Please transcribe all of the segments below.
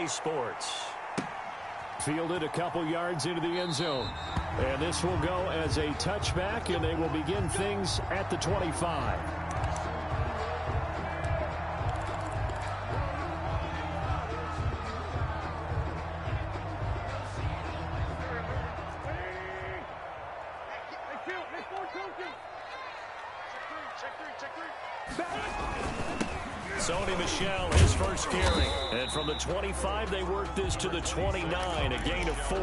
Sports. Fielded a couple yards into the end zone. And this will go as a touchback, and they will begin things at the 25. Sony Michel, his first carry. And from the 25, they work this to the 29, a gain of 4.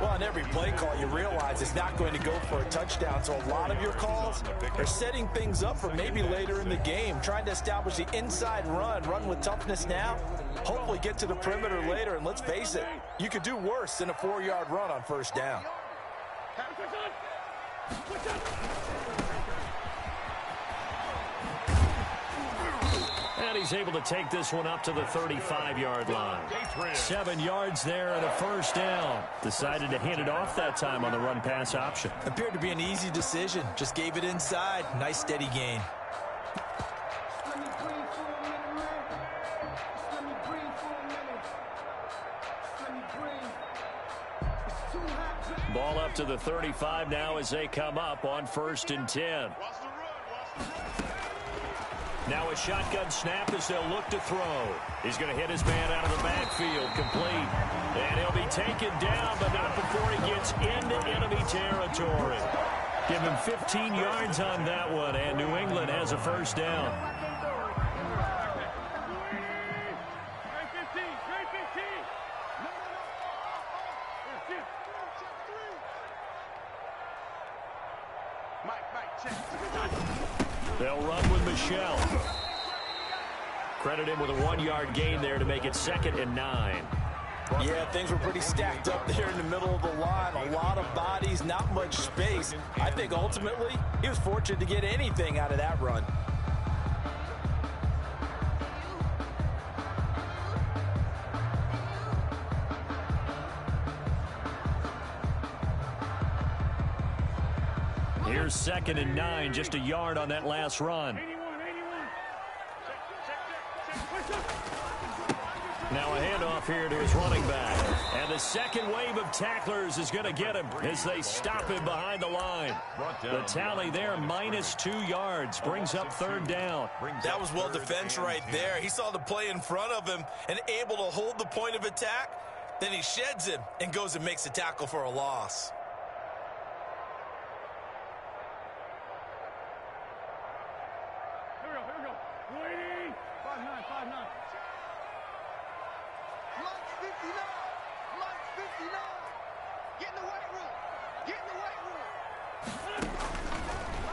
Well, on every play call, you realize it's not going to go for a touchdown. So a lot of your calls are setting things up for maybe later in the game, trying to establish the inside run with toughness now, hopefully get to the perimeter later. And let's face it, you could do worse than a 4-yard run on first down. And he's able to take this one up to the 35-yard line. 7 yards there and a first down. Decided to hand it off that time on the run-pass option. Appeared to be an easy decision. Just gave it inside. Nice steady gain. Ball up to the 35 now as they come up on 1st and 10. Now a shotgun snap as they'll look to throw. He's going to hit his man out of the backfield, complete. And he'll be taken down, but not before he gets into enemy territory. Give him 15 yards on that one, and New England has a first down. They'll run with Michel. Credit him with a 1-yard gain there to make it 2nd and 9. Yeah, things were pretty stacked up there in the middle of the line. A lot of bodies, not much space. I think ultimately he was fortunate to get anything out of that run. Here's 2nd and 9, just a yard on that last run. Now a handoff here to his running back. And the second wave of tacklers is going to get him as they stop him behind the line. The tally there, -2 yards, brings up 3rd down. That was well defense right there. He saw the play in front of him and able to hold the point of attack. Then he sheds him and goes and makes a tackle for a loss.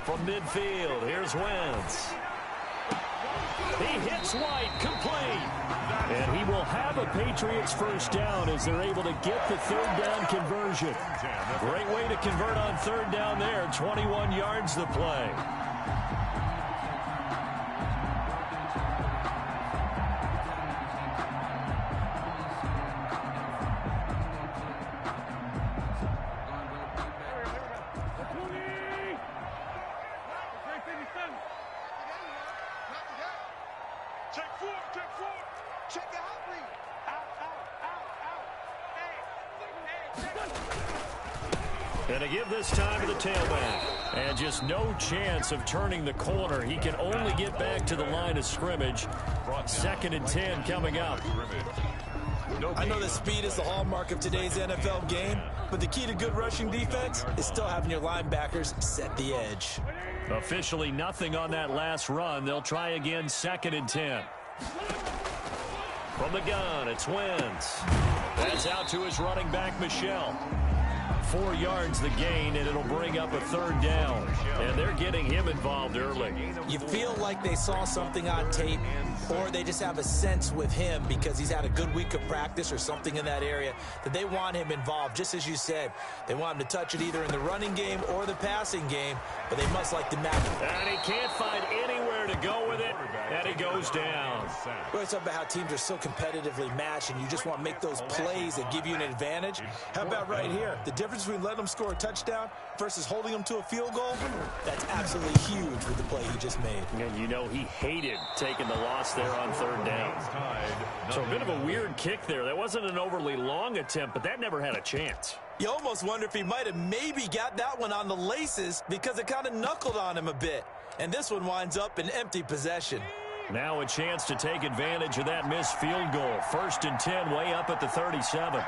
From midfield, here's Wentz. He hits White, complete. And he will have a Patriots first down as they're able to get the 3rd down conversion. Great way to convert on 3rd down there. 21 yards the play. And to give this time to the tailback. And just no chance of turning the corner. He can only get back to the line of scrimmage. 2nd and 10 coming up. I know that speed is the hallmark of today's NFL game, but the key to good rushing defense is still having your linebackers set the edge. Officially nothing on that last run. They'll try again, 2nd and 10. From the gun, it's Wentz. That's out to his running back, Michel. 4 yards the gain, and it'll bring up a 3rd down. And they're getting him involved early. You feel like they saw something on tape, or they just have a sense with him because he's had a good week of practice or something in that area that they want him involved. Just as you said, they want him to touch it either in the running game or the passing game, but they must like the match. And he can't find anywhere there to go with it, and he goes down. Well, it's about how teams are so competitively matched, and you just want to make those plays that give you an advantage. How about right here? The difference between letting them score a touchdown versus holding them to a field goal, that's absolutely huge with the play he just made. And you know he hated taking the loss there on third down. So a bit of a weird kick there. That wasn't an overly long attempt, but that never had a chance. You almost wonder if he might have maybe got that one on the laces because it kind of knuckled on him a bit. And this one winds up in empty possession. Now a chance to take advantage of that missed field goal. 1st and 10, way up at the 37.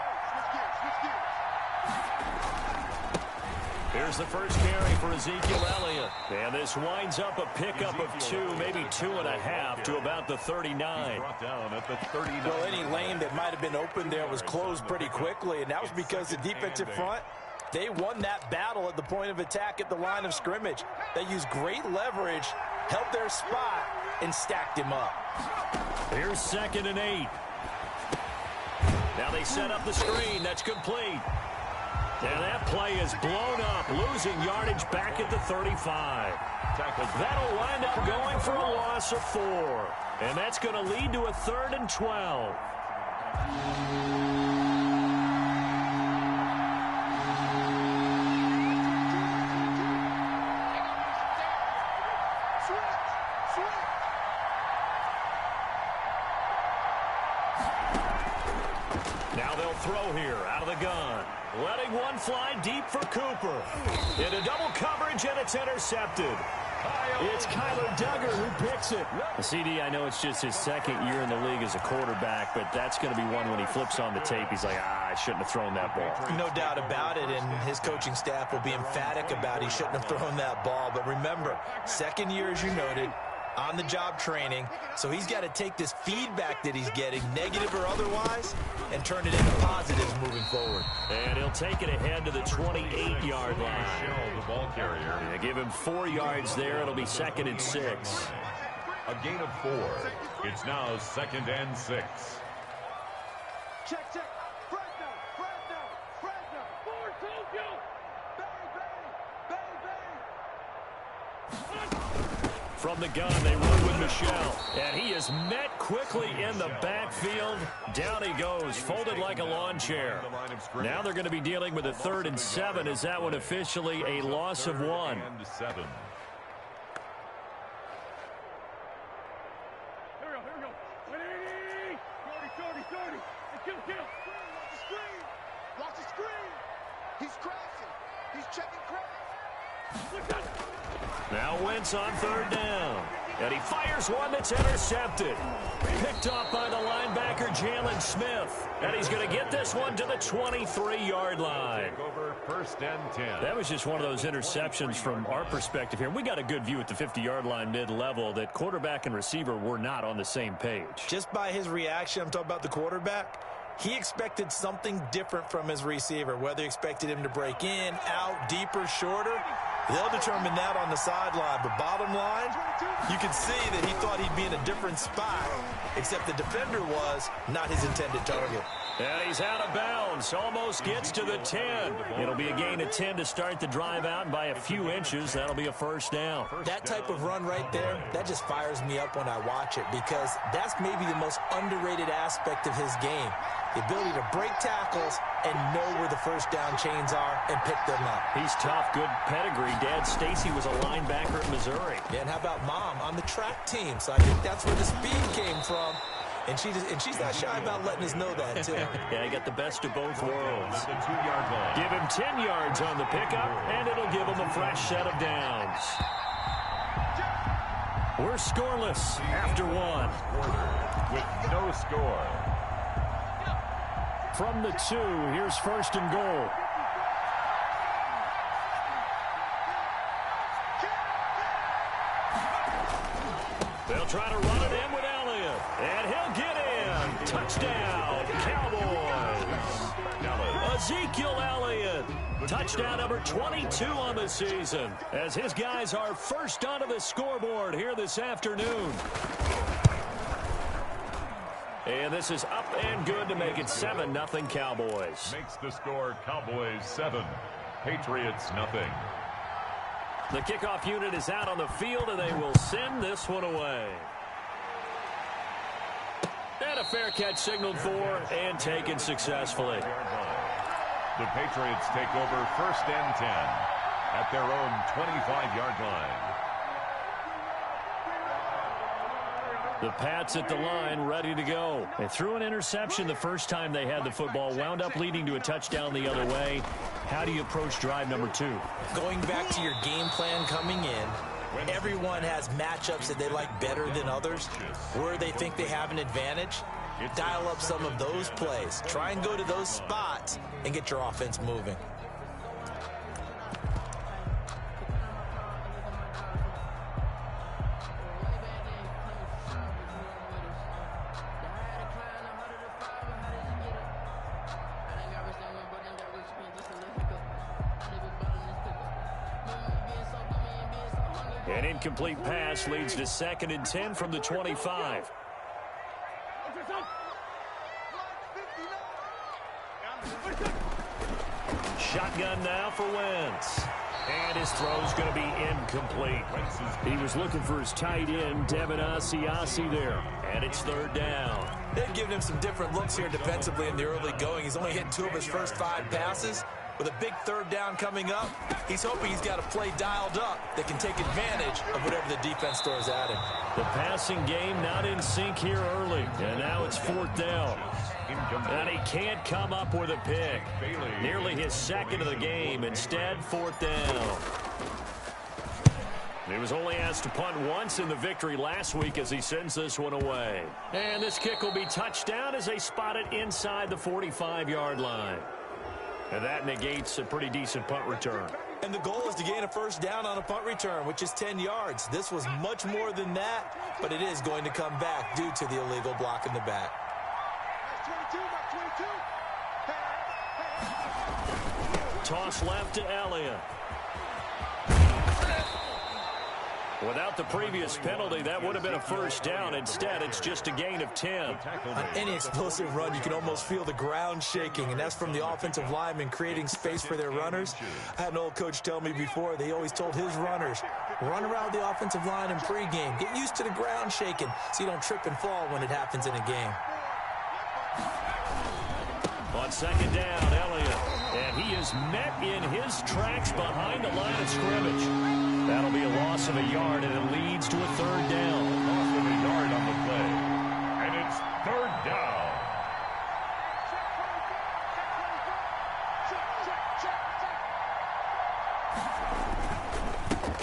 Here's the first carry for Ezekiel Elliott. And this winds up a pickup of 2, maybe 2.5 to about the 39. Well, any lane that might have been open there was closed pretty quickly, and that was because the defensive front, they won that battle at the point of attack at the line of scrimmage. They used great leverage, held their spot, and stacked him up. Here's 2nd and 8. Now they set up the screen. That's complete. And that play is blown up, losing yardage back at the 35. That'll wind up going for a loss of 4. And that's going to lead to a 3rd and 12. Now they'll throw here out of the gun. Letting one fly deep for Cooper. Into double coverage, and it's intercepted. It's Kyler Duggar who picks it. CD, I know it's just his 2nd year in the league as a quarterback, but that's going to be one when he flips on the tape. He's like, I shouldn't have thrown that ball. No doubt about it, and his coaching staff will be emphatic about he shouldn't have thrown that ball. But remember, 2nd year, as you noted, on-the-job training, so he's got to take this feedback that he's getting, negative or otherwise, and turn it into positives moving forward. And he'll take it ahead to the 28-yard line. The ball carrier. They give him 4 yards there. It'll be 2nd and 6. A gain of 4. It's now 2nd and 6. Check. Fresno. For Tokyo. Bang. From the gun, they run with Michelle. And he is met quickly in the backfield. Down he goes, folded like a lawn chair. Now they're going to be dealing with a 3rd and 7. Is that one officially a loss of 1? 3rd and 7. Here we go. 30. Kill. Watch the screen. He's crashing. He's checking crash. Now Wentz on 3rd down. And he fires one that's intercepted. Picked off by the linebacker, Jalen Smith. And he's going to get this one to the 23-yard line. Over 1st and 10. That was just one of those interceptions from our perspective here. We got a good view at the 50-yard line mid-level that quarterback and receiver were not on the same page. Just by his reaction, I'm talking about the quarterback, he expected something different from his receiver, whether he expected him to break in, out, deeper, shorter. They'll determine that on the sideline. But bottom line, you can see that he thought he'd be in a different spot, except the defender was not his intended target. And he's out of bounds. Almost gets to the 10. It'll be a gain of 10 to start the drive out, and by a few inches, that'll be a 1st down. That type of run right there, that just fires me up when I watch it, because that's maybe the most underrated aspect of his game. The ability to break tackles and know where the 1st down chains are and pick them up. He's tough, good pedigree. Dad Stacy was a linebacker at Missouri. Yeah, and how about Mom on the track team? So I think that's where the speed came from. And she's not shy about letting us know that, too. Yeah, he got the best of both worlds. The 2-yard line. Give him 10 yards on the pickup, and it'll give him a fresh set of downs. We're scoreless after 1. With no score. From the 2, here's 1st and goal. They'll try to run it in with Elliott, and he'll get in. Touchdown, Cowboys. Ezekiel Elliott, touchdown number 22 on the season, as his guys are first onto the scoreboard here this afternoon. And this is up and good to make it 7-0 Cowboys. Makes the score Cowboys 7, Patriots 0. The kickoff unit is out on the field, and they will send this one away. And a fair catch signaled for and taken successfully. The Patriots take over 1st and 10 at their own 25-yard line. The Pats at the line, ready to go. They threw an interception the first time they had the football, wound up leading to a touchdown the other way. How do you approach drive number 2? Going back to your game plan coming in, everyone has matchups that they like better than others. Where they think they have an advantage, dial up some of those plays. Try and go to those spots and get your offense moving. An incomplete pass leads to 2nd and 10 from the 25. Shotgun now for Wentz. And his throw's going to be incomplete. He was looking for his tight end, Devin Asiasi there. And it's 3rd down. They've given him some different looks here defensively in the early going. He's only hit 2 of his first 5 passes. With a big 3rd down coming up, he's hoping he's got a play dialed up that can take advantage of whatever the defense throws at him. The passing game not in sync here early. And now it's 4th down. And he can't come up with a pick. Nearly his 2nd of the game. Instead, 4th down. He was only asked to punt once in the victory last week as he sends this one away. And this kick will be touchdown as they spot it inside the 45-yard line. And that negates a pretty decent punt return. And the goal is to gain a 1st down on a punt return, which is 10 yards. This was much more than that, but it is going to come back due to the illegal block in the back. 22. Toss left to Elliott. Without the previous penalty, that would have been a 1st down. Instead, it's just a gain of 10. On any explosive run, you can almost feel the ground shaking, and that's from the offensive linemen creating space for their runners. I had an old coach tell me before, they always told his runners, run around the offensive line in pregame. Get used to the ground shaking so you don't trip and fall when it happens in a game. On 2nd down, Elliott. And he is met in his tracks behind the line of scrimmage. That'll be a loss of a yard, and it leads to a 3rd down. Loss of a yard on the play. And it's 3rd down.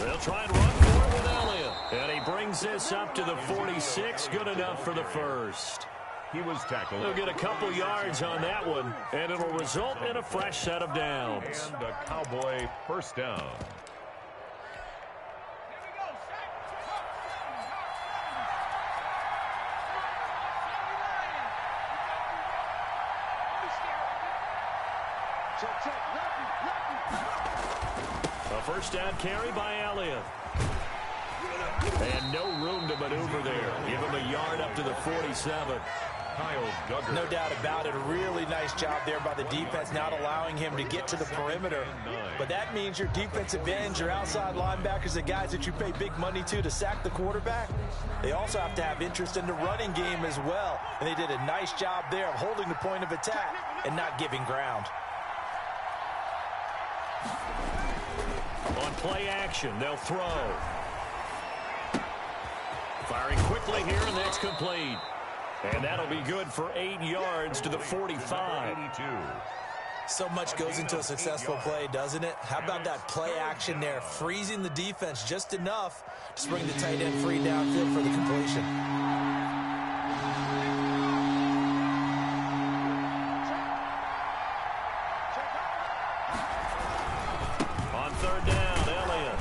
They'll try and run for it with Elliott. And he brings this up to the 46. Good enough for the 1st. He was tackled. They'll get a couple yards on that one, and it'll result in a fresh set of downs. And a Cowboy 1st down. A 1st down carry by Elliott. And no room to maneuver there. Give him a yard up to the 47. No doubt about it. A really nice job there by the defense, not allowing him to get to the perimeter. But that means your defensive ends, your outside linebackers, the guys that you pay big money to sack the quarterback, they also have to have interest in the running game as well. And they did a nice job there of holding the point of attack and not giving ground. On play action, they'll throw. Firing quickly here, and that's complete. And that'll be good for 8 yards to the 45. So much goes into a successful play, doesn't it? How about that play action there, freezing the defense just enough to bring the tight end free downfield for the completion. On 3rd down, Elliott.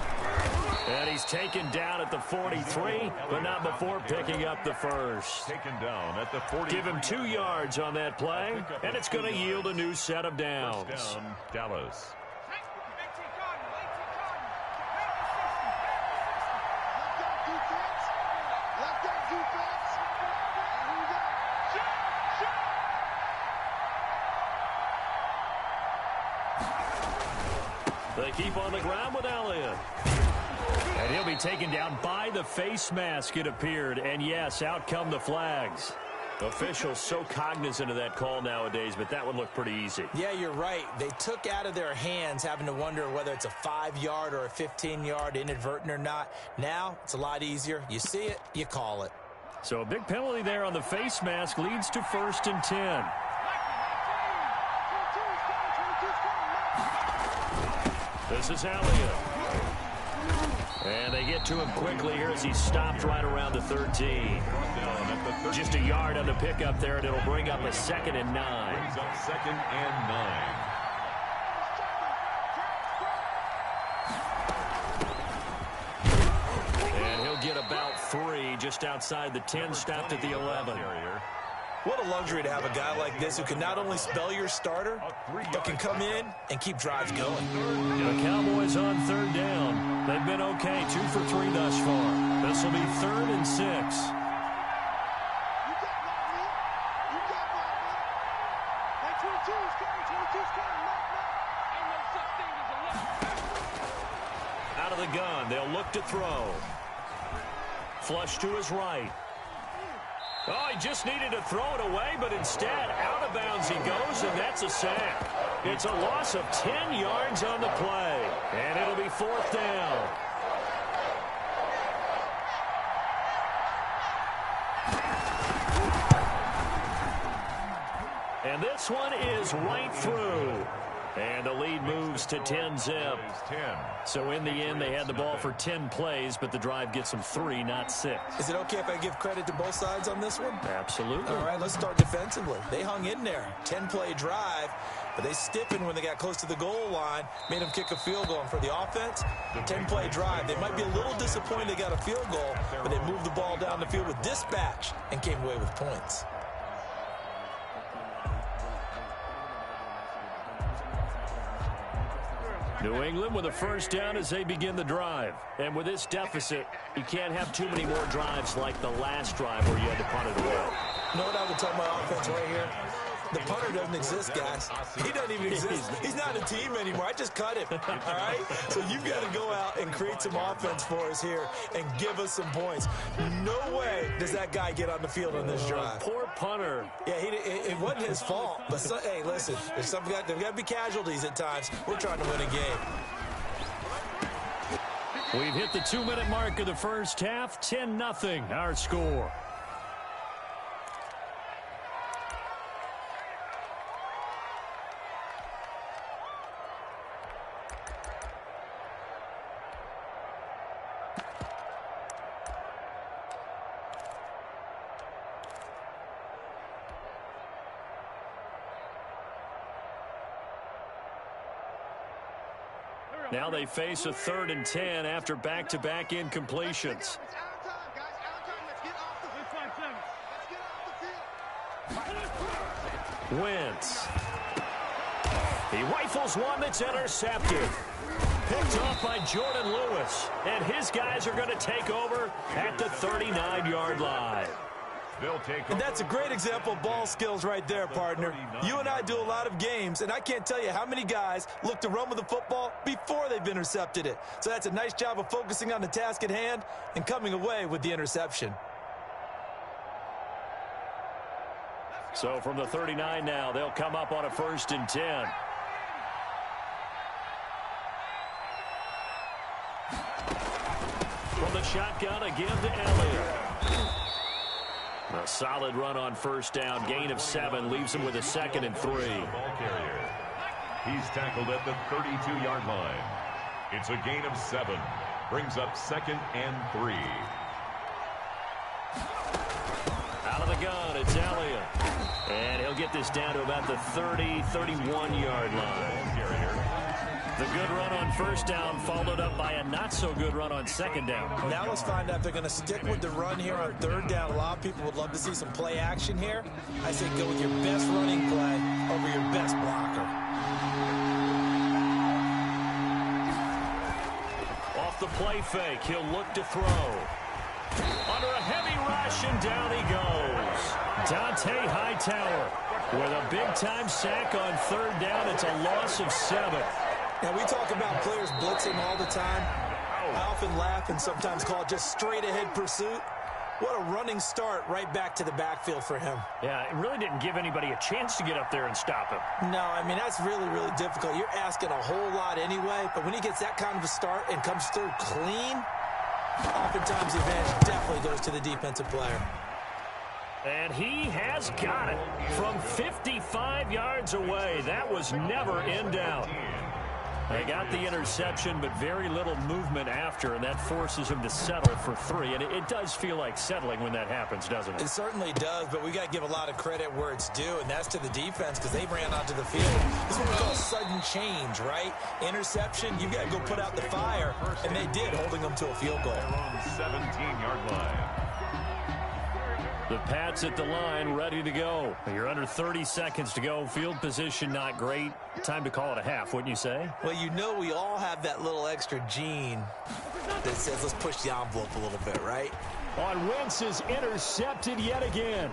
And he's taken down at the 43, but not before picking up the 1st. Taken down at the 40. Give him 2 yards on that play, and it's going to yield a new set of downs. 1st down, Dallas. They keep on the ground with Elliott. And he'll be taken down by the face mask, it appeared. And, yes, out come the flags. Officials so cognizant of that call nowadays, but that one looked pretty easy. Yeah, you're right. They took out of their hands having to wonder whether it's a 5-yard or a 15-yard inadvertent or not. Now, it's a lot easier. You see it, you call it. So a big penalty there on the face mask leads to 1st and 10. This is Elliott. And they get to him quickly here as he stopped right around the 13. Just a yard on the pickup there, and it'll bring up a 2nd and 9. Brings up 2nd and 9. And he'll get about 3 just outside the 10, stopped at the 11. What a luxury to have a guy like this who can not only spell your starter, but can come in and keep drives going. The Cowboys on 3rd down. They've been okay, 2 for 3 thus far. This will be 3rd and 6. Out of the gun, they'll look to throw. Flush to his right. Oh, he just needed to throw it away, but instead, out of bounds he goes, and that's a sack. It's a loss of 10 yards on the play, and it'll be 4th down. And this one is right through. And the lead moves to 10-zip. So in the end, they had the ball for 10 plays, but the drive gets them 3, not 6. Is it okay if I give credit to both sides on this one? Absolutely. All right, let's start defensively. They hung in there. 10-play drive, but they stiffened when they got close to the goal line, made them kick a field goal. And for the offense, 10-play drive. They might be a little disappointed they got a field goal, but they moved the ball down the field with dispatch and came away with points. New England with a 1st down as they begin the drive. And with this deficit, you can't have too many more drives like the last drive where you had to punt it away. You know what I would tell my offense right here? The punter doesn't exist, guys. He doesn't even exist. He's not a team anymore. I just cut him, all right? So you've got to go out and create some offense for us here and give us some points. No way does that guy get on the field on this drive. Poor punter. Yeah, it wasn't his fault. But, hey, listen, there's got to be casualties at times. We're trying to win a game. We've hit the 2-minute mark of the first half. 10-0, our score. Now they face a 3rd and 10 after back-to-back incompletions. It's out of time, guys. Out of time. Let's get off the field. Wentz. He rifles one that's intercepted. Picked off by Jordan Lewis. And his guys are going to take over at the 39-yard line. And that's a great example of ball skills right there, partner. You and I do a lot of games, and I can't tell you how many guys look to run with the football before they've intercepted it. So that's a nice job of focusing on the task at hand and coming away with the interception. So from the 39 now, they'll come up on a 1st and 10. From the shotgun again to Elliott. A solid run on 1st down. Gain of 7 leaves him with a 2nd and 3. Ball carrier. He's tackled at the 32-yard line. It's a gain of 7. Brings up 2nd and 3. Out of the gun, it's Elliott. And he'll get this down to about the 30, 31-yard line. The good run on 1st down followed up by a not-so-good run on 2nd down. Now let's find out if they're going to stick with the run here on 3rd down. A lot of people would love to see some play action here. I say go with your best running play over your best blocker. Off the play fake, he'll look to throw. Under a heavy rush, and down he goes. Dante Hightower with a big-time sack on 3rd down. It's a loss of 7. Now, we talk about players blitzing all the time. I often laugh and sometimes call it just straight-ahead pursuit. What a running start right back to the backfield for him. Yeah, it really didn't give anybody a chance to get up there and stop him. No, I mean, that's really, really difficult. You're asking a whole lot anyway, but when he gets that kind of a start and comes through clean, oftentimes the advantage definitely goes to the defensive player. And he has got it from 55 yards away. That was never in doubt. They got the interception, but very little movement after, and that forces him to settle for 3. And it does feel like settling when that happens, doesn't it? It certainly does, but we got to give a lot of credit where it's due, and that's to the defense because they ran onto the field. This is what we call sudden change, right? Interception, you got to go put out the fire, and they did, holding them to a field goal. 17-yard line. The Pats at the line, ready to go. You're under 30 seconds to go. Field position not great. Time to call it a half, wouldn't you say? Well, you know we all have that little extra gene that says let's push the envelope a little bit, right? On Wentz is intercepted yet again.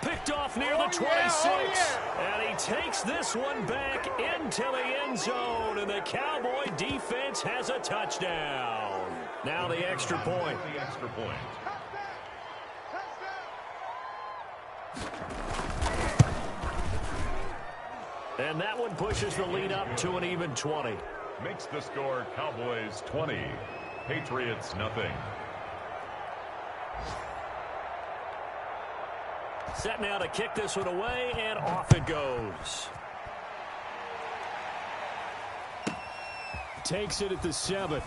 Picked off near the 26. And he takes this one back into the end zone. And the Cowboy defense has a touchdown. Now the extra point. The extra point. And that one pushes the lead up to an even 20. Makes the score Cowboys 20, Patriots nothing. Set now to kick this one away, and off it goes. Takes it at the 7.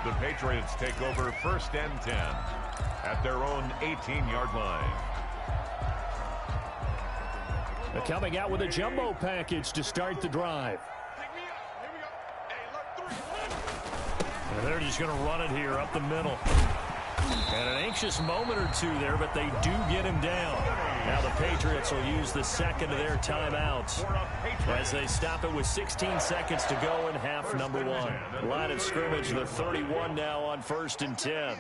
The Patriots take over 1st and 10 at their own 18-yard line. They're coming out with a jumbo package to start the drive. And they're just going to run it here up the middle. And an anxious moment or two there, but they do get him down. Now the Patriots will use the second of their timeouts as they stop it with 16 seconds to go in half number 1. Line of scrimmage, the 31 now on 1st and 10.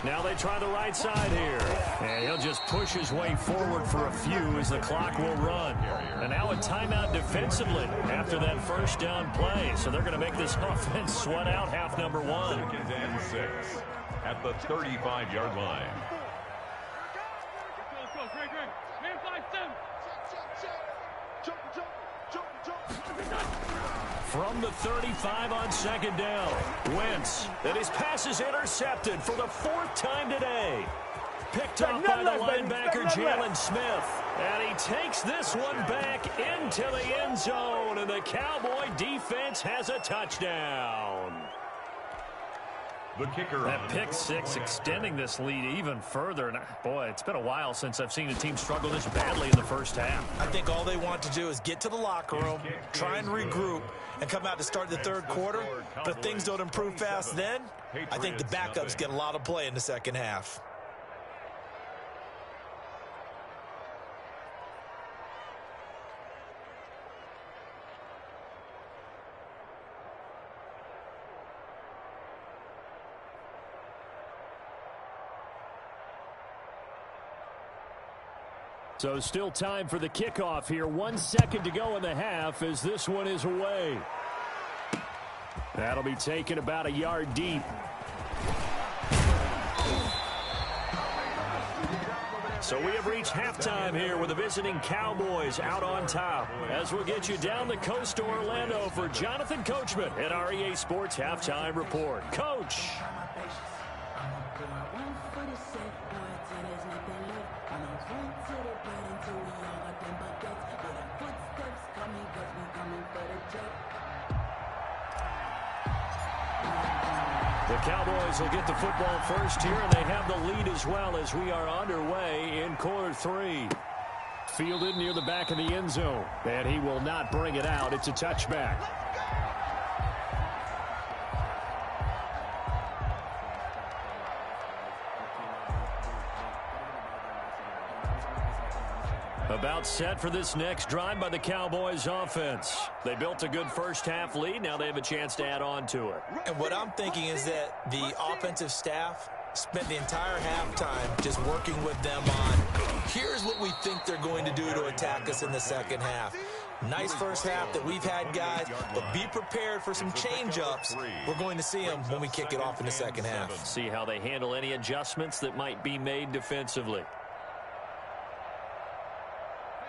Now they try the right side here. And he'll just push his way forward for a few as the clock will run. And now a timeout defensively after that first down play. So they're going to make this offense sweat out half number 1. 2nd and 6 at the 35-yard line. From the 35 on 2nd down, Wentz, and his pass is intercepted for the 4th time today. Picked off by the linebacker, Jalen Smith. And he takes this one back into the end zone, and the Cowboy defense has a touchdown. The kicker That pick 6 extending this lead even further. And boy, it's been a while since I've seen a team struggle this badly in the first half. I think all they want to do is get to the locker room, try and regroup, and come out to start the 3rd quarter. But if things don't improve fast then, I think the backups get a lot of play in the 2nd half. So still time for the kickoff here. 1 second to go in the half as this one is away. That'll be taken about a yard deep. So we have reached halftime here with the visiting Cowboys out on top. As we'll get you down the coast to Orlando for Jonathan Coachman at our EA Sports Halftime Report. Coach. The Cowboys will get the football first here, and they have the lead as well as we are underway in quarter 3. Fielded near the back of the end zone, and he will not bring it out. It's a touchback. About set for this next drive by the Cowboys offense. They built a good first half lead. Now they have a chance to add on to it. And what I'm thinking is that the offensive staff spent the entire halftime just working with them on, here's what we think they're going to do to attack us in the 2nd half. Nice first half that we've had, guys, but be prepared for some change-ups. We're going to see them when we kick it off in the second half. See how they handle any adjustments that might be made defensively.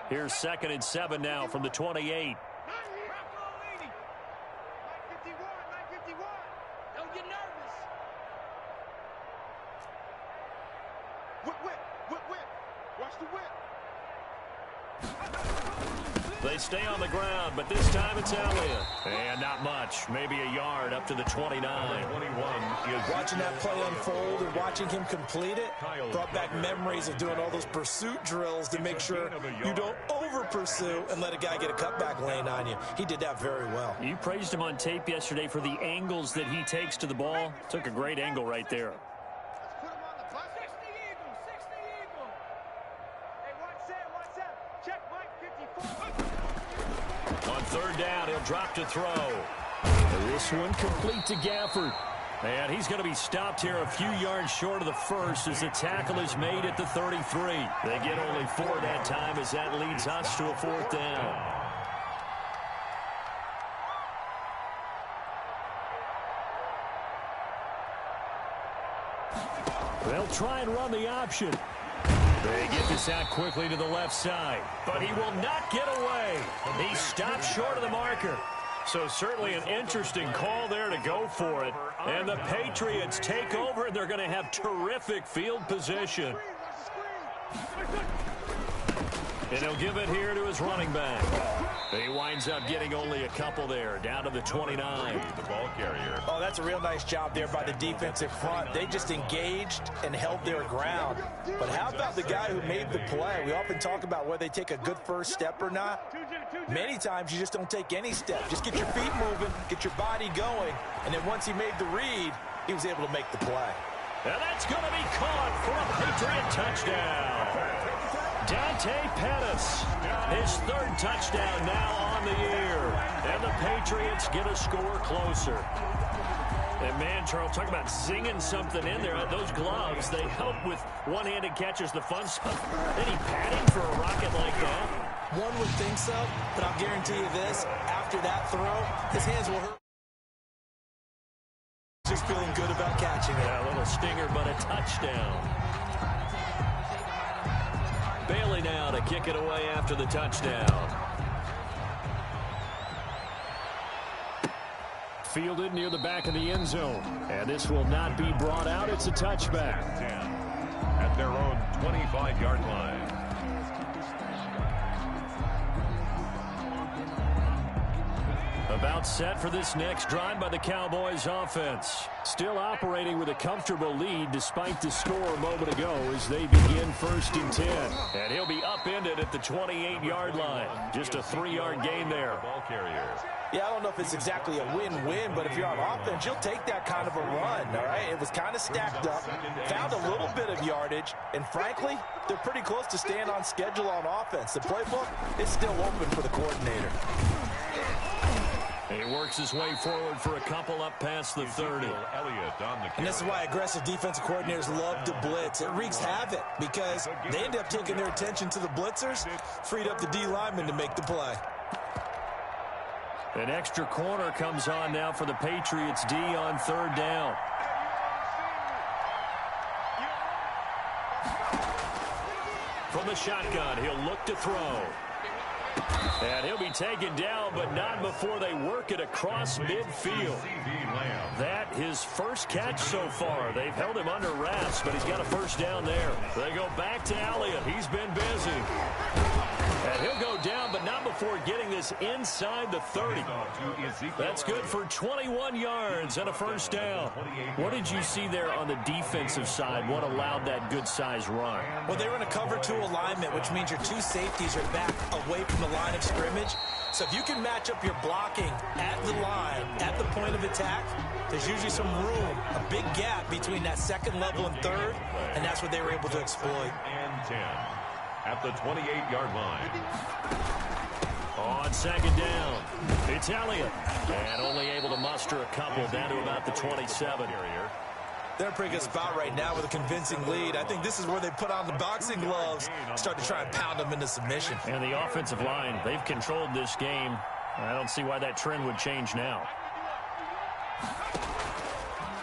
Here's 2nd and 7 now from the 28. Don't get nervous. Whip. Watch the whip. They stay on the ground, but this time it's Elliott. And not much. Maybe a yard up to the 29. Watching that play unfold and watching him complete it brought back memories of doing all those pursuit drills to make sure you don't over-pursue and let a guy get a cutback lane on you. He did that very well. You praised him on tape yesterday for the angles that he takes to the ball. Took a great angle right there. Let's put him on the bus. 60 Eagle. Hey, watch that. Check Mike 54. On 3rd down, he'll drop to throw. And this one complete to Gafford. And he's going to be stopped here a few yards short of the first as the tackle is made at the 33. They get only 4 that time as that leads us to a 4th down. They'll try and run the option. They get this out quickly to the left side, but he will not get away. He stopped short of the marker. So certainly an interesting call there to go for it. And the Patriots take over, and they're going to have terrific field position. And he'll give it here to his running back. He winds up getting only a couple there, down to the 29. The ball carrier. Oh, that's a real nice job there by the defensive front. They just engaged and held their ground. But how about the guy who made the play? We often talk about whether they take a good first step or not. Many times you just don't take any step. Just get your feet moving, get your body going, and then once he made the read, he was able to make the play. And that's going to be caught for a Patriot touchdown. Dante Pettis, his 3rd touchdown now on the year. And the Patriots get a score closer. And man, Charles, talk about zinging something in there. Those gloves, they help with one-handed catches, the fun stuff. Any padding for a rocket like that? One would think so, but I'll guarantee you this, after that throw, his hands will hurt. Just feeling good about catching it. Yeah, a little stinger, but a touchdown. Bailey now to kick it away after the touchdown. Fielded near the back of the end zone. And this will not be brought out. It's a touchback. At their own 25-yard line. About set for this next drive by the Cowboys offense. Still operating with a comfortable lead despite the score a moment ago as they begin 1st and 10. And he'll be upended at the 28-yard line. Just a 3-yard gain there. Ball carrier. Yeah, I don't know if it's exactly a win-win, but if you're on offense, you'll take that kind of a run, all right? It was kind of stacked up, found a little bit of yardage, and frankly, they're pretty close to staying on schedule on offense. The playbook is still open for the coordinator. He works his way forward for a couple up past the 30. And this is why aggressive defensive coordinators love to blitz. It wreaks havoc because they end up taking their attention to the blitzers, freed up the D lineman to make the play. An extra corner comes on now for the Patriots D on 3rd down. From the shotgun, he'll look to throw. And he'll be taken down, but not before they work it across midfield. That his first catch so far. They've held him under wraps, but he's got a 1st down there. They go back to Elliott. He's been busy. And he'll go down, but not before getting this inside the 30. That's good for 21 yards and a 1st down. What did you see there on the defensive side? What allowed that good-sized run? Well, they were in a cover 2 alignment, which means your 2 safeties are back away from the line of scrimmage. So if you can match up your blocking at the line, at the point of attack, there's usually some room, a big gap between that 2nd level and 3rd, and that's what they were able to exploit. And 10 at the 28-yard line. On 2nd down, it's Elliott. And only able to muster a couple down to about the 27. They're in a pretty good spot right now with a convincing lead. I think this is where they put on the boxing gloves, start to try and pound them into submission. And the offensive line, they've controlled this game. I don't see why that trend would change now.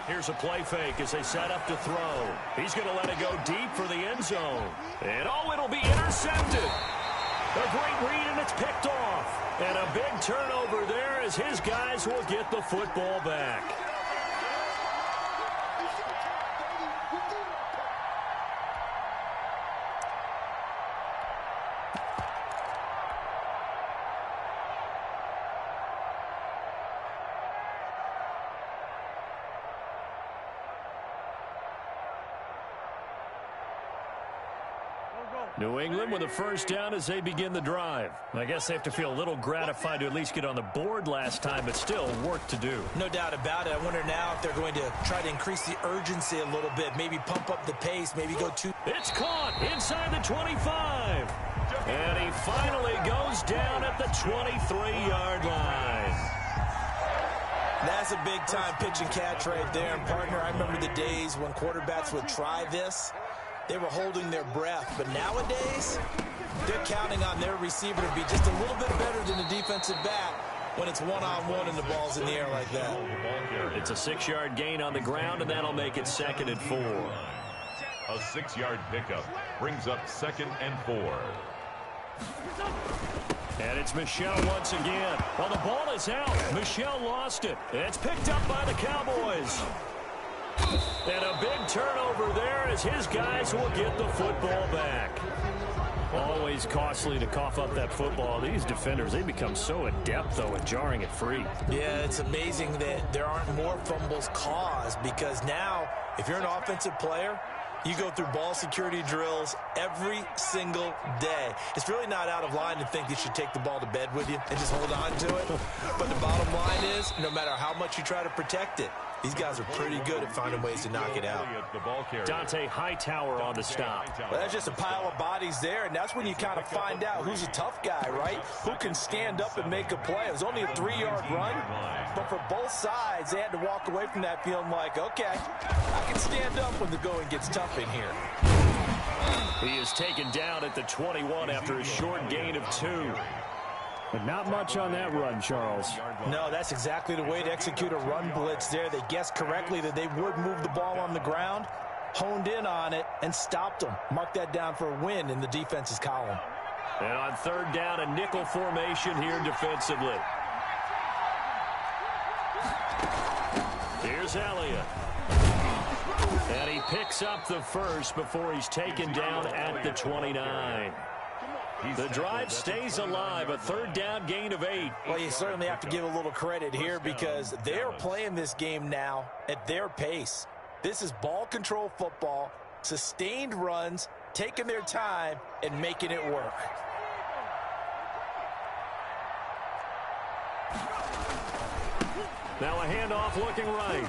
Here's a play fake as they set up to throw. He's going to let it go deep for the end zone. And, oh, it'll be intercepted. A great read, and it's picked off. And a big turnover there as his guys will get the football back. New England with a first down as they begin the drive. I guess they have to feel a little gratified to at least get on the board last time, but still work to do. No doubt about it. I wonder now if they're going to try to increase the urgency a little bit, maybe pump up the pace, maybe go too... It's caught inside the 25. And he finally goes down at the 23-yard line. That's a big-time pitch and catch right there. And, partner, I remember the days when quarterbacks would try this. They were holding their breath, but nowadays, they're counting on their receiver to be just a little bit better than the defensive back when it's one-on-one and the ball's in the air like that. It's a 6-yard gain on the ground, and that'll make it 2nd and 4. A 6-yard pickup brings up 2nd and 4. And it's Michel once again. Well, the ball is out. Michel lost it. It's picked up by the Cowboys. And a big turnover there as his guys will get the football back. Always costly to cough up that football. These defenders, they become so adept, though, at jarring it free. Yeah, it's amazing that there aren't more fumbles caused because now, if you're an offensive player, you go through ball security drills every single day. It's really not out of line to think you should take the ball to bed with you and just hold on to it. But the bottom line is, no matter how much you try to protect it, these guys are pretty good at finding ways to knock it out. Dante Hightower on the stop. Well, that's just a pile of bodies there, and that's when you kind of find out who's a tough guy, right? Who can stand up and make a play. It was only a 3-yard run, but for both sides, they had to walk away from that feeling like, okay, I can stand up when the going gets tough in here. He is taken down at the 21 after a short gain of 2. But not much on that run, Charles. No, that's exactly the way to execute a run blitz there. They guessed correctly that they would move the ball on the ground, honed in on it, and stopped them. Mark that down for a win in the defense's column. And on 3rd down, a nickel formation here defensively. Here's Elliott. And he picks up the first before he's taken down at the 29. The drive stays alive, a 3rd down gain of 8. Well, you certainly have to give a little credit here because they're playing this game now at their pace. This is ball control football, sustained runs, taking their time, and making it work. Now a handoff looking right.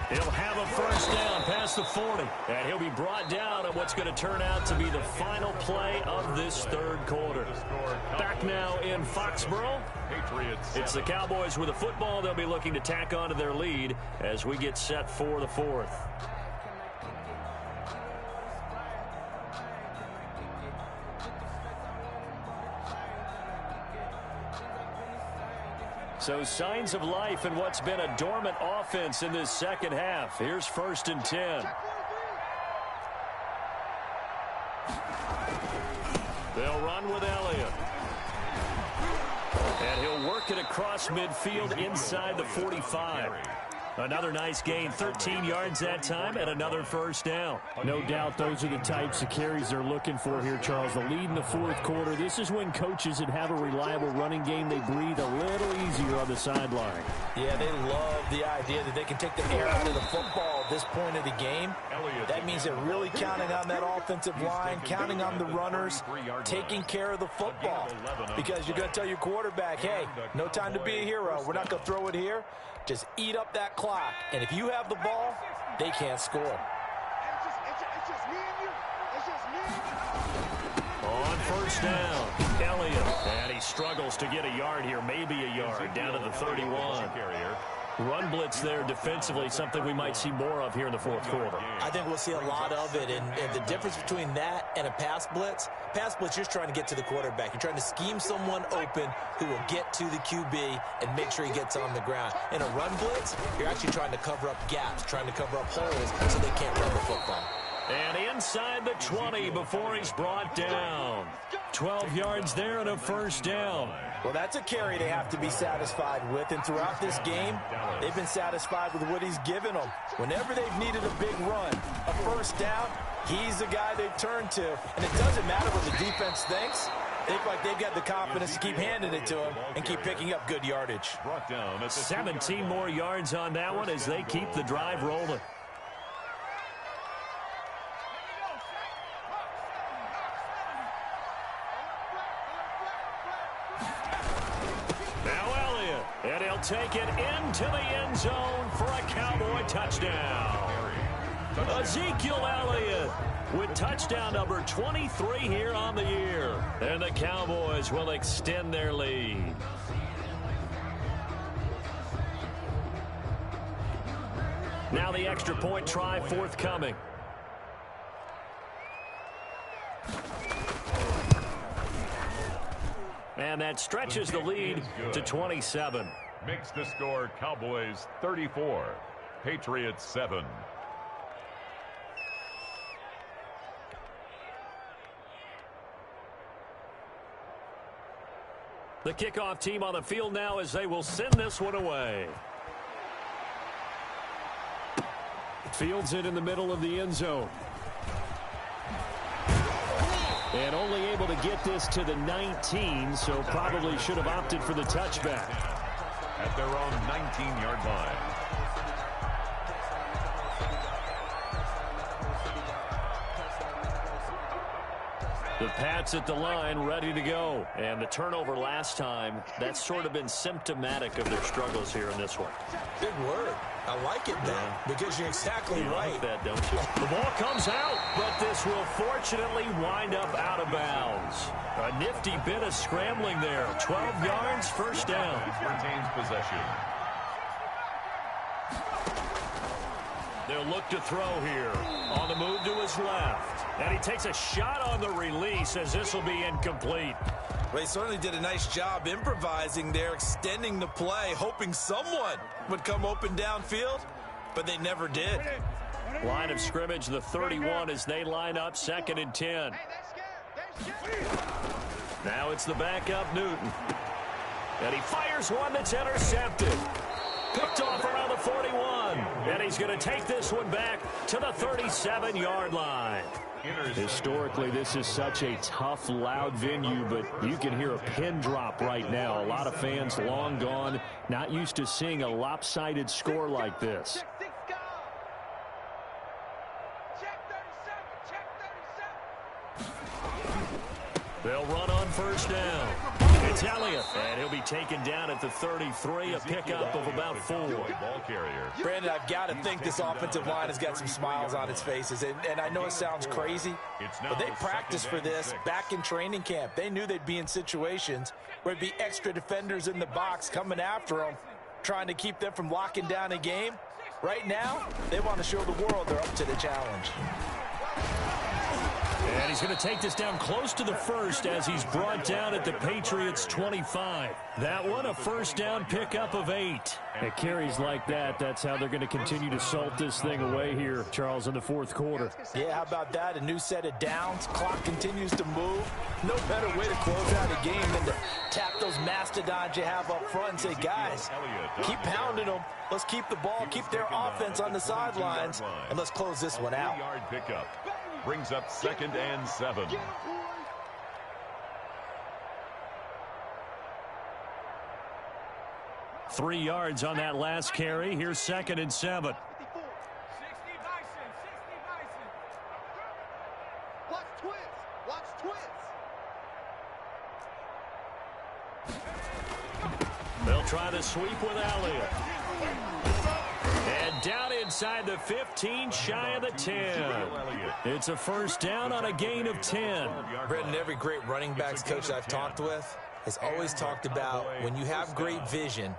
He'll have a first down past the 40. And he'll be brought down on what's going to turn out to be the final play of this 3rd quarter. Back now in Foxborough. It's the Cowboys with the football. They'll be looking to tack on to their lead as we get set for the 4th. So signs of life in what's been a dormant offense in this 2nd half. Here's 1st and 10. They'll run with Elliott. And he'll work it across midfield inside the 45. Another nice gain, 13 yards that time, and another first down. No doubt those are the types of carries they're looking for here, Charles. The lead in the 4th quarter. This is when coaches that have a reliable running game, they breathe a little easier on the sideline. Yeah, they love the idea that they can take the air out of the football at this point of the game. That means they're really counting on that offensive line, counting on the runners, taking care of the football. Because you're going to tell your quarterback, hey, no time to be a hero. We're not going to throw it here. Just eat up that clock. And if you have the ball, they can't score. It's just me and you. It's just me and you. On first down, Elliott. And he struggles to get a yard here, maybe a yard, down to the 31. Run blitz there defensively, something we might see more of here in the fourth quarter. I think we'll see a lot of it, and the difference between that and a pass blitz, you're just trying to get to the quarterback. You're trying to scheme someone open who will get to the QB and make sure he gets on the ground. In a run blitz, you're actually trying to cover up gaps, trying to cover up holes so they can't run the football. And inside the 20 before he's brought down. 12 yards there and a first down. Well, that's a carry they have to be satisfied with, and throughout this game, they've been satisfied with what he's given them. Whenever they've needed a big run, a first down, he's the guy they've turned to. And it doesn't matter what the defense thinks. They feel like they've got the confidence to keep handing it to him and keep picking up good yardage. 17 more yards on that one as they keep the drive rolling. And he'll take it into the end zone for a Cowboy touchdown. Ezekiel Elliott with touchdown number 23 here on the year. And the Cowboys will extend their lead. Now the extra point try forthcoming. And that stretches the lead to 27. Makes the score Cowboys 34, Patriots 7. The kickoff team on the field now as they will send this one away. Fields it in the middle of the end zone. And only able to get this to the 19, so probably should have opted for the touchback. At their own 19-yard line. The Pats at the line, ready to go. And the turnover last time, that's sort of been symptomatic of their struggles here in this one. Big word. I like it, Ben, because you're exactly right. Like that, don't you? The ball comes out, but this will fortunately wind up out of bounds. A nifty bit of scrambling there. 12 yards, first down. Retains possession. They'll look to throw here. On the move to his left. And he takes a shot on the release as this will be incomplete. Well, he certainly did a nice job improvising there, extending the play, hoping someone would come open downfield, but they never did. Line of scrimmage, the 31 as they line up, 2nd and 10. Now it's the backup, Newton. And he fires one that's intercepted. Picked off around the 41. And he's going to take this one back to the 37-yard line. Historically, this is such a tough, loud venue, but you can hear a pin drop right now. A lot of fans long gone, not used to seeing a lopsided score like this. They'll run on first down. It's Elliott, and he'll be taken down at the 33, a pickup of about 4. Ball carrier. Brandon, I've got to think this offensive line has got some smiles on its faces, and I know it sounds crazy, but they practiced for this back in training camp. They knew they'd be in situations where there'd be extra defenders in the box coming after them, trying to keep them from locking down a game. Right now, they want to show the world they're up to the challenge. And he's going to take this down close to the first as he's brought down at the Patriots' 25. That one, a first down pickup of 8. At carries like that, that's how they're going to continue to salt this thing away here, Charles, in the fourth quarter. Yeah, how about that? A new set of downs. Clock continues to move. No better way to close out a game than to tap those mastodons you have up front and say, guys, keep pounding them. Let's keep the ball, keep their offense on the sidelines, and let's close this one out. 3-yard pickup. Brings up 2nd and 7. Three yards on that last carry. Here's 2nd and 7. Watch twins. Watch twins. They'll try to sweep with Elliott. And down inside the 15, shy of the 10. It's a first down on a gain of 10. Brendan, every great running backs coach I've talked with has always talked about when you have great vision,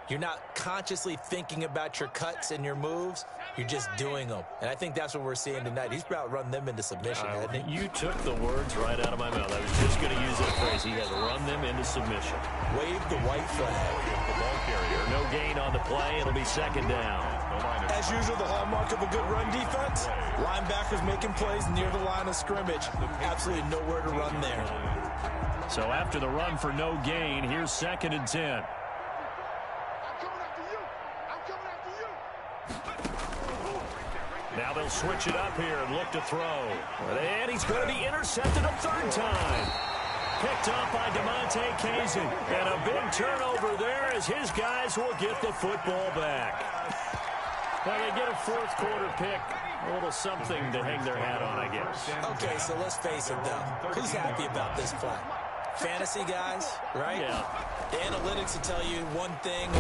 You're not consciously thinking about your cuts and your moves. You're just doing them. And I think that's what we're seeing tonight. He's about to run them into submission, hasn't he? You took the words right out of my mouth. I was just going to use that phrase. He has run them into submission. Wave the white flag. The ball carrier. No gain on the play. It'll be second down. As usual, the hallmark of a good run defense, linebackers making plays near the line of scrimmage. Absolutely nowhere to run there. So after the run for no gain, here's 2nd and 10. Now they'll switch it up here and look to throw. And he's going to be intercepted a 3rd time. Picked up by DeMonte Kazin. And a big turnover there as his guys will get the football back. Well, they get a 4th quarter pick. A little something to hang their hat on, I guess. Okay, so let's face it, though. Who's happy about this play? Fantasy guys, right? Yeah. The analytics will tell you one thing.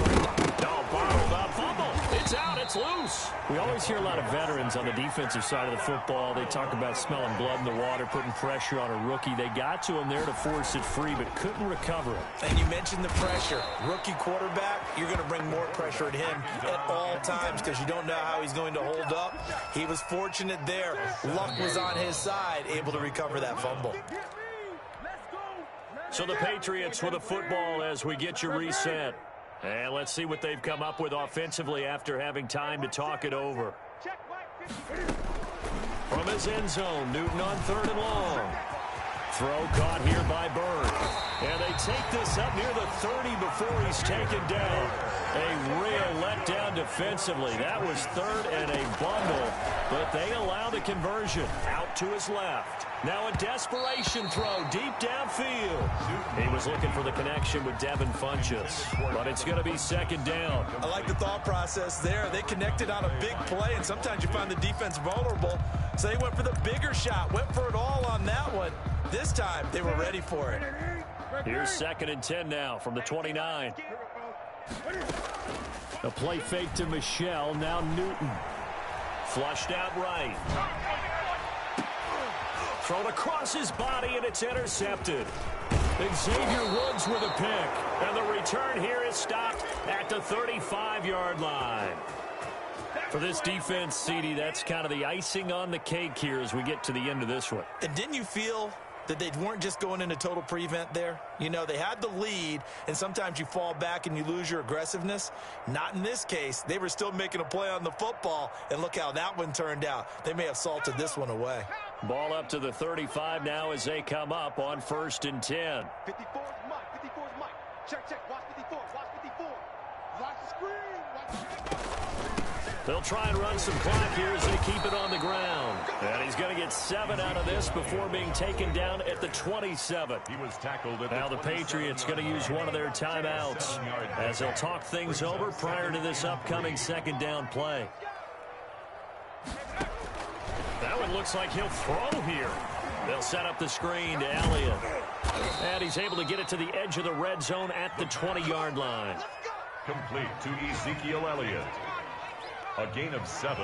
No, bottled up fumble. It's out. It's loose. We always hear a lot of veterans on the defensive side of the football. They talk about smelling blood in the water, putting pressure on a rookie. They got to him there to force it free, but couldn't recover it. And you mentioned the pressure. Rookie quarterback, you're going to bring more pressure at him at all times because you don't know how he's going to hold up. He was fortunate there. Luck was on his side, able to recover that fumble. So the Patriots with a football as we get you reset. And let's see what they've come up with offensively after having time to talk it over. From his end zone, Newton on 3rd and long. Throw caught here by Bird. And they take this up near the 30 before he's taken down. A real letdown defensively. That was 3rd and a bundle, but they allow the conversion out to his left. Now a desperation throw deep downfield. He was looking for the connection with Devin Funchess, but it's going to be 2nd down. I like the thought process there. They connected on a big play, and sometimes you find the defense vulnerable. So they went for the bigger shot, went for it all on that one. This time, they were ready for it. Here's 2nd and 10 now from the 29. A play fake to Michelle, now Newton. Flushed out right. Thrown across his body, and it's intercepted. Xavier Woods with a pick. And the return here is stopped at the 35-yard line. For this defense, CD, that's kind of the icing on the cake here as we get to the end of this one. And didn't you feel that they weren't just going into total prevent there? You know, they had the lead, and sometimes you fall back and you lose your aggressiveness. Not in this case. They were still making a play on the football, and look how that one turned out. They may have salted this one away. Ball up to the 35 now as they come up on 1st and 10. 54 is Mike. 54 is Mike. Check. Watch 54. Watch 54. Watch the screen. Watch the screen. They'll try and run some clock here as they keep it on the ground. And he's going to get 7 out of this before being taken down at the 27. He was tackled at now the Patriots going to use one of their timeouts as they'll talk things over prior to this upcoming 2nd down play. That one looks like he'll throw here. They'll set up the screen to Elliott. And he's able to get it to the edge of the red zone at the 20-yard line. Complete to Ezekiel Elliott. A gain of 7.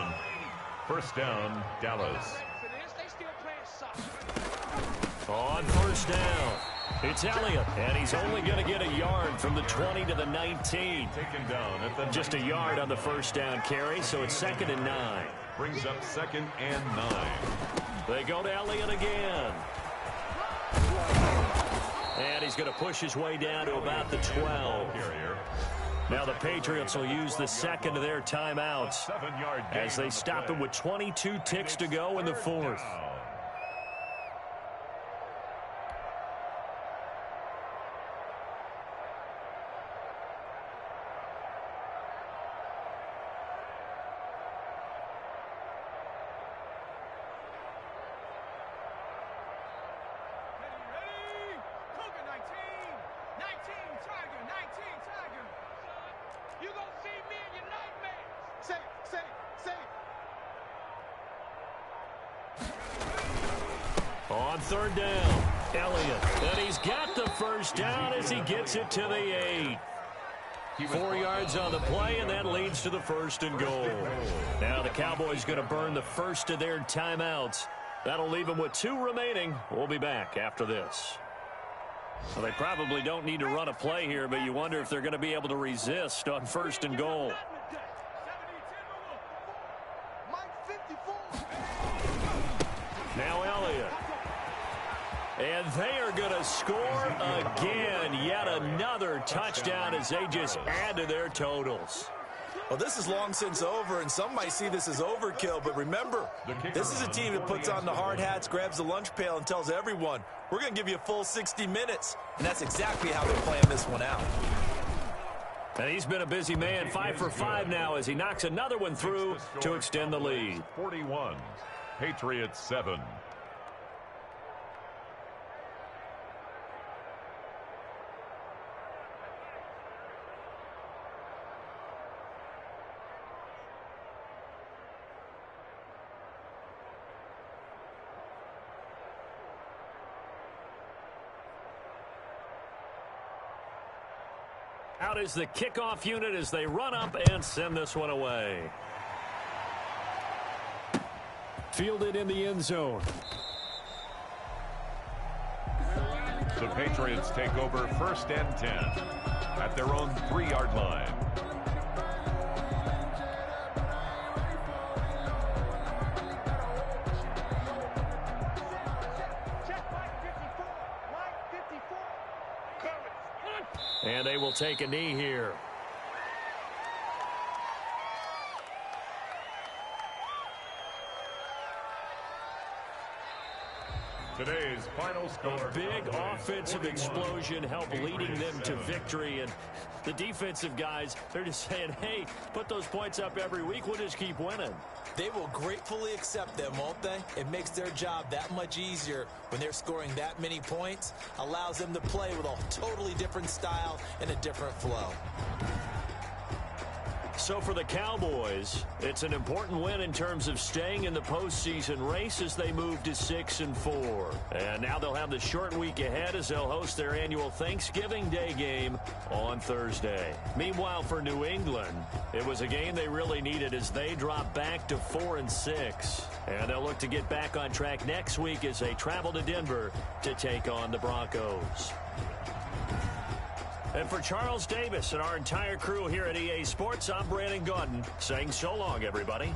1st down, Dallas. On 1st down, it's Elliott, and he's only going to get a yard from the 20 to the 19. Taken down at the Just a yard on the 1st down carry, so it's 2nd and 9. Brings up 2nd and 9. They go to Elliott again. And he's going to push his way down to about the 12. Now the Patriots will use the 2nd of their timeouts as they stop him with 22 ticks to go in the 4th. On 3rd down, Elliott, and he's got the 1st down as he gets it to the 8. 4 yards on the play, and that leads to the 1st and goal. Now the Cowboys going to burn the 1st of their timeouts. That'll leave them with 2 remaining. We'll be back after this. Well, they probably don't need to run a play here, but you wonder if they're going to be able to resist on 1st and goal. Now Elliott. And they are going to score again. Yet another touchdown as they just add to their totals. Well, this is long since over, and some might see this as overkill. But remember, this is a team that puts on the hard hats, grabs the lunch pail, and tells everyone, we're going to give you a full 60 minutes. And that's exactly how they're playing this one out. And he's been a busy man, 5 for 5 now as he knocks another one through to extend the lead. 41, Patriots 7. Out is the kickoff unit as they run up and send this one away. Fielded in the end zone. The Patriots take over 1st and 10 at their own 3-yard line. And they will take a knee here. Today's final score. A big offensive explosion helped leading them to victory. And the defensive guys, they're just saying, hey, put those points up every week. We'll just keep winning. They will gratefully accept them, won't they? It makes their job that much easier when they're scoring that many points. Allows them to play with a totally different style and a different flow. So for the Cowboys, it's an important win in terms of staying in the postseason race as they move to 6 and 4. And now they'll have the short week ahead as they'll host their annual Thanksgiving Day game on Thursday. Meanwhile, for New England, it was a game they really needed as they drop back to 4 and 6. And they'll look to get back on track next week as they travel to Denver to take on the Broncos. And for Charles Davis and our entire crew here at EA Sports, I'm Brandon Gaudin saying so long, everybody.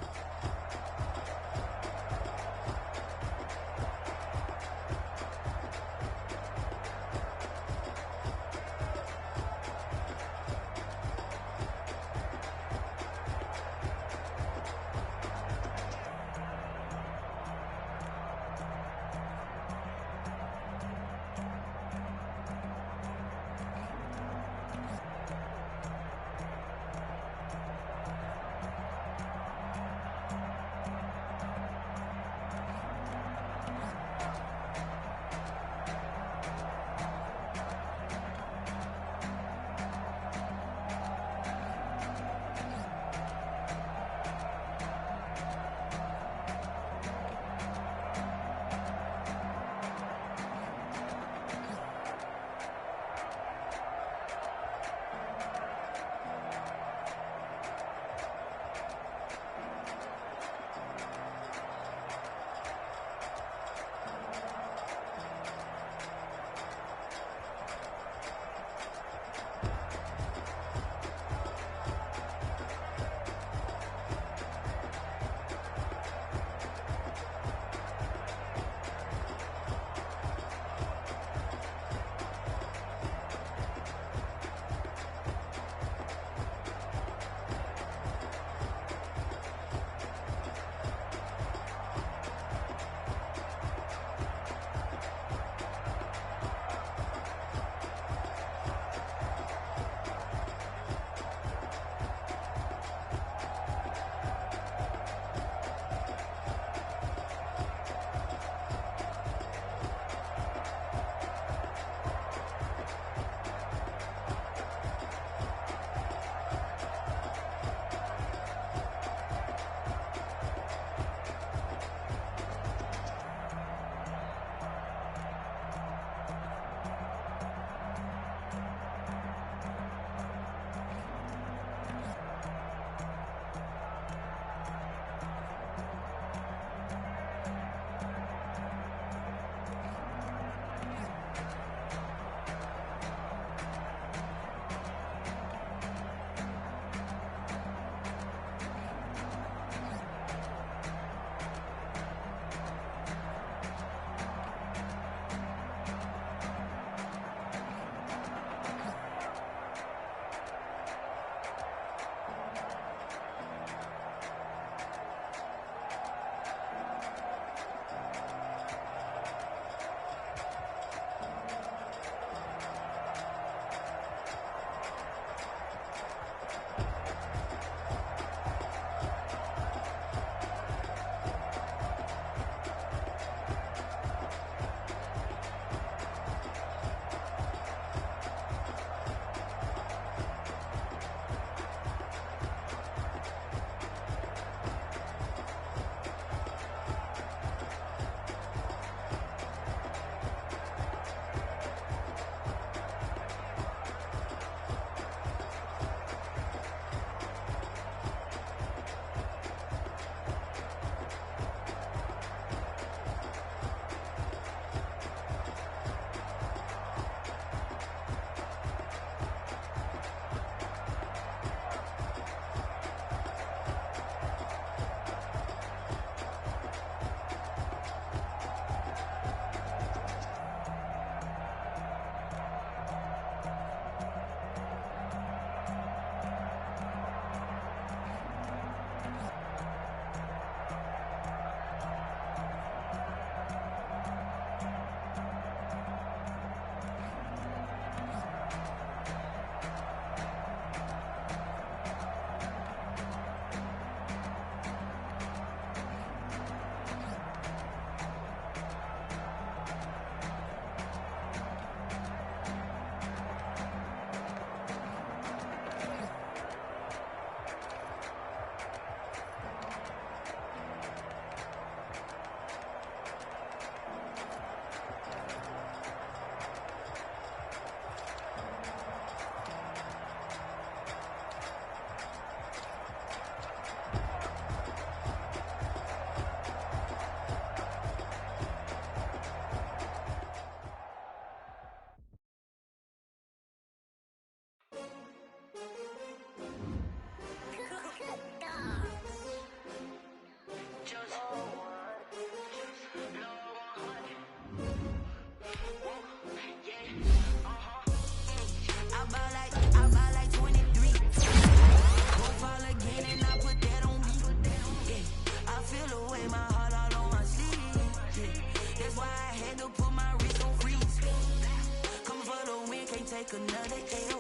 take another L.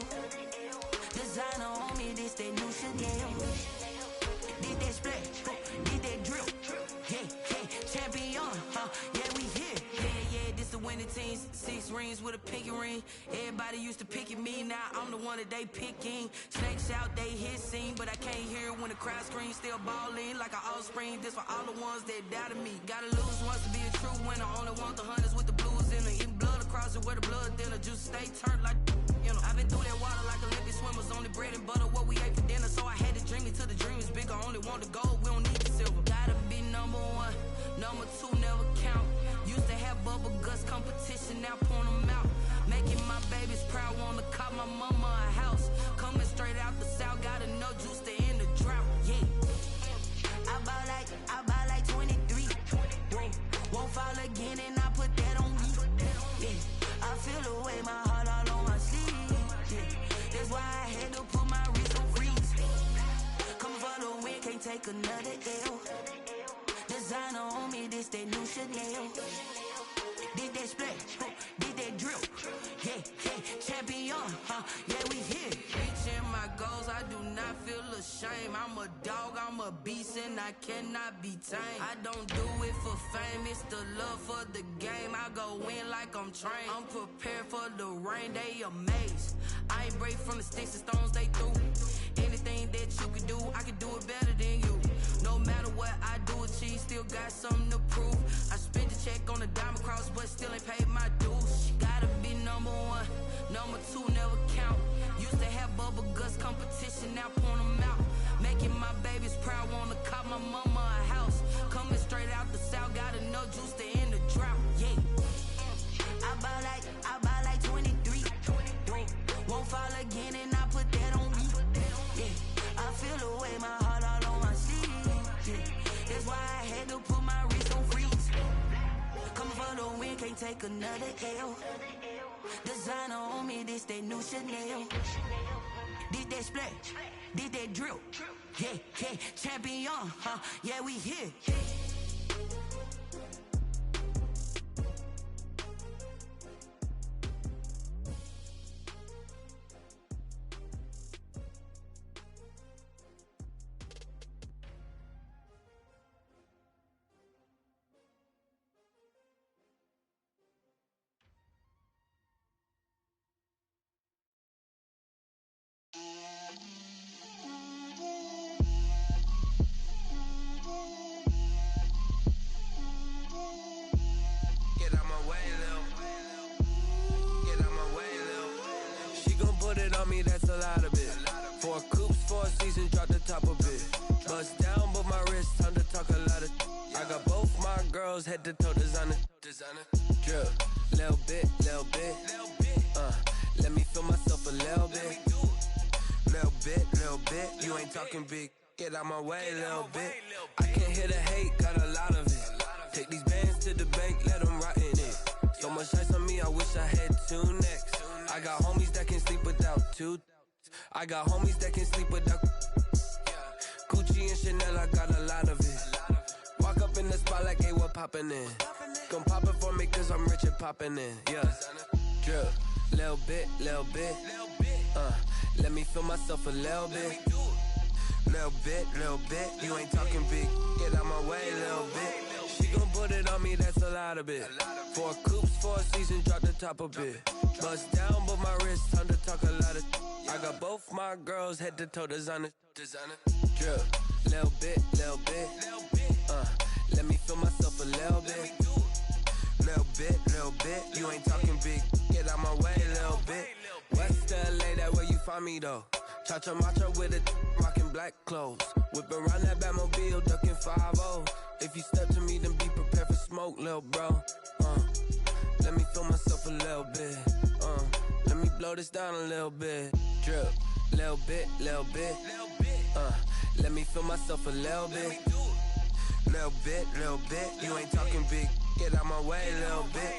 Designer on me, this that new Chanel. Did that splash, did that drill. Yeah, champion, yeah, we here. Yeah, this the winning team. 6 rings with a pinky ring. Everybody used to pick at me, now I'm the one that they picking. Snakes out, they hissing, but I can't hear when the crowd screams. Still balling like an offspring. This for all the ones that doubted me. Gotta lose once to be a true winner. Only want the hunters with the blues in it. Eating blood across it where the blood thinner. Juice stay turned like, you know. I've been through that water like Olympic swimmers. Only bread and butter, what we ate for dinner. So I had to dream it till the dream is bigger. Only want the gold, we don't need the silver. Gotta be number 1, number 2 never count. Used to have bubble guts competition, now point them out. Making my babies proud, wanna call my mama a house. Coming straight out the south, gotta know juice to end the drought. Yeah, I bought like 23. Won't fall again and I put that on me. Yeah, I feel the way, my heart all on my sleeve. Yeah, that's why I had to put my wrist on freeze. Coming for the win, can't take another L. Designer on me, this that new Chanel. Did that splash, did that drill. Yeah, champion, yeah, we here. Reaching my goals, I do not feel ashamed. I'm a dog, I'm a beast, and I cannot be tamed. I don't do it for fame, it's the love for the game. I go in like I'm trained. I'm prepared for the rain, they amazed. I ain't break from the sticks and stones they threw. Anything that you can do, I can do it better than you. No matter what I do, achieve, still got something to prove. I spent the check on the diamond cross, but still ain't paid my dues. Gotta be number 1, number 2 never count. Used to have bubble guts competition, now point them out. Making my babies proud, wanna call my mama a house. Coming straight out the south, gotta know juice to end the drought. Yeah, I bought like 23. Won't fall again and I put that on me. Yeah, I feel the way, my heart all on my sleeve. Yeah, that's why I had to put my wrist on freeze. Coming for the win, can't take another L. Designer on me, this that new Chanel. Did that splash, did that drill. Yeah, champion, yeah, we here. That's a lot of it. 4 coops, 4 seasons, drop the top of it. Bust down, but my wrist, time to talk a lot of. I got both my girls head to toe designer. Drip, little bit. Let me feel myself a little bit. Little bit. You ain't talking big. Get out my way, little bit. I can't hear the hate, got a lot of it. Take these bands to the bank, let them rot in it. So much ice on me, I wish I had 2 necks. I got homies that can sleep without 2. I got homies that can sleep without Gucci and Chanel, I got a lot of it. Walk up in the spot like, hey, what poppin' in? Gon' pop it for me cause I'm rich and poppin' in. Yeah, drip, little bit. Let me feel myself a little bit. Little bit. You ain't talking big. Get out my way, little bit. She gon' put it on me, that's a lot of it. 4 coops, 4 seasons, drop the top a bit. Bust down, but my wrist, time to talk a lot of. I got both my girls head to toe designer. Drip, little bit. Let me feel myself a little bit. Little bit. You ain't talking big. Get out my way, little bit. West LA, that where you find me though. Cha-cha matcha with it, rockin' black clothes. Whip around that Batmobile, ducking 5-0. If you step to me, then be prepared for smoke, lil' bro. Let me feel myself a little bit. Let me blow this down a little bit. Drip, little bit. Let me feel myself a little bit. Little bit. You ain't talking big. Get out my way, little bit.